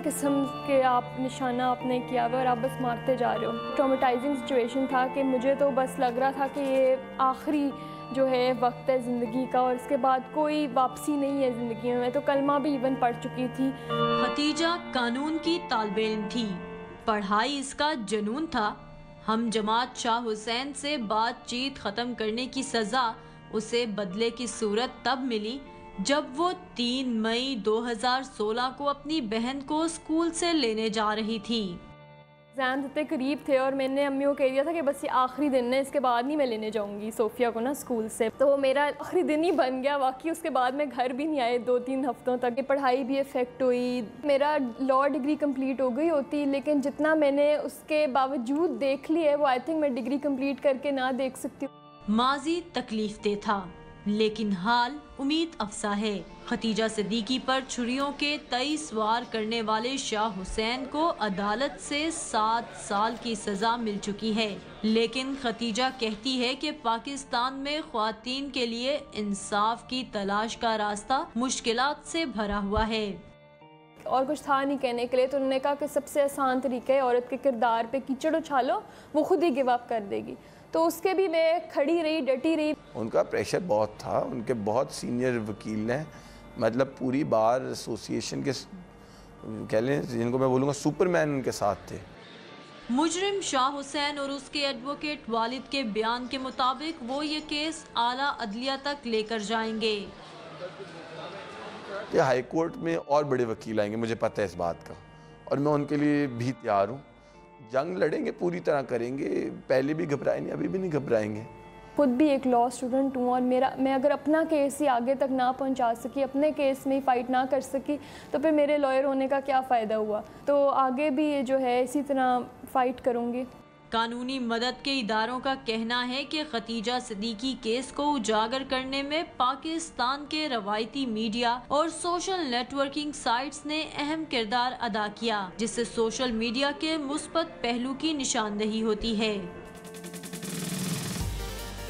قسم کے آپ نشانہ آپ نے کیا ہوا اور آپ بس مارتے جا رہے ہو. ٹرامیٹائزنگ سچویشن تھا کہ مجھے تو بس لگ رہا تھا کہ یہ آخری جو ہے وقت ہے زندگی کا اور اس کے بعد کوئی واپسی نہیں ہے زندگی میں. تو کلمہ بھی ایون پڑھ چکی تھی. ختیجہ قانون کی طالب علم تھی، پڑھائی اس کا جنون تھا. ہم جماعت شاہ حسین سے بات چیت ختم کرنے کی سزا اسے بدلے کی صورت تب ملی جب وہ 3 مئی 2016 کو اپنی بہن کو اسکول سے لینے جا رہی تھی. ایگزامز اتنے قریب تھے اور میں نے امی کو کہہ دیا تھا کہ بس یہ آخری دن ہے، اس کے بعد نہیں میں لینے جاؤں گی صوفیہ کو نا اسکول سے. تو وہ میرا آخری دن ہی بن گیا واقعی. اس کے بعد میں گھر بھی نہیں آئے 2-3 ہفتوں تک. پڑھائی بھی افیکٹ ہوئی. میرا لاء ڈگری کمپلیٹ ہو گئی ہوتی، لیکن جتنا میں نے اس کے باوجود دیکھ لی ہے وہ آئی تھنک میں ڈگری کمپلیٹ کر کے نہ دیکھ سکتی ہوں. ماضی تکلیف دہ تھا لیکن حال امید افزا ہے. ختیجہ صدیقی پر چھریوں کے 23 وار کرنے والے شاہ حسین کو عدالت سے 7 سال کی سزا مل چکی ہے، لیکن ختیجہ کہتی ہے کہ پاکستان میں خواتین کے لیے انصاف کی تلاش کا راستہ مشکلات سے بھرا ہوا ہے. اور کچھ تھا نہیں کہنے کے لیے، تو انہوں نے کہا کہ سب سے آسان طریقہ ہے عورت کے کردار پہ کیچڑ اچھالو، وہ خود ہی گیو اپ کر دے گی. تو اس کے بھی میں کھڑی رہی، ڈٹی رہی. ان کا پریشر بہت تھا. ان کے بہت سینئر وکیل ہیں، مطلب پوری بار ایسوسی ایشن کے کہہ لیں جن کو میں بولوں گا سپر مین ان کے ساتھ تھے. مجرم شاہ حسین اور اس کے ایڈوکیٹ والد کے بیان کے مطابق وہ یہ کیس اعلیٰ عدلیہ تک لے کر جائیں گے. کہ ہائی کورٹ میں اور بڑے وکیل آئیں گے، مجھے پتہ ہے اس بات کا، اور میں ان کے لیے بھی تیار ہوں. جنگ لڑیں گے، پوری طرح کریں گے. پہلے بھی گھبرائے نہیں، ابھی بھی نہیں گھبرائیں گے. خود بھی ایک لاء اسٹوڈنٹ ہوں اور میں اگر اپنا کیس ہی آگے تک نہ پہنچا سکی، اپنے کیس میں ہی فائٹ نہ کر سکی، تو پھر میرے لائر ہونے کا کیا فائدہ ہوا. تو آگے بھی یہ جو ہے اسی طرح فائٹ کروں گی. قانونی مدد کے اداروں کا کہنا ہے کہ ختیجہ صدیقی کیس کو اجاگر کرنے میں پاکستان کے روایتی میڈیا اور سوشل نیٹ ورکنگ سائٹس نے اہم کردار ادا کیا، جس سے سوشل میڈیا کے مثبت پہلو کی نشاندہی ہوتی ہے.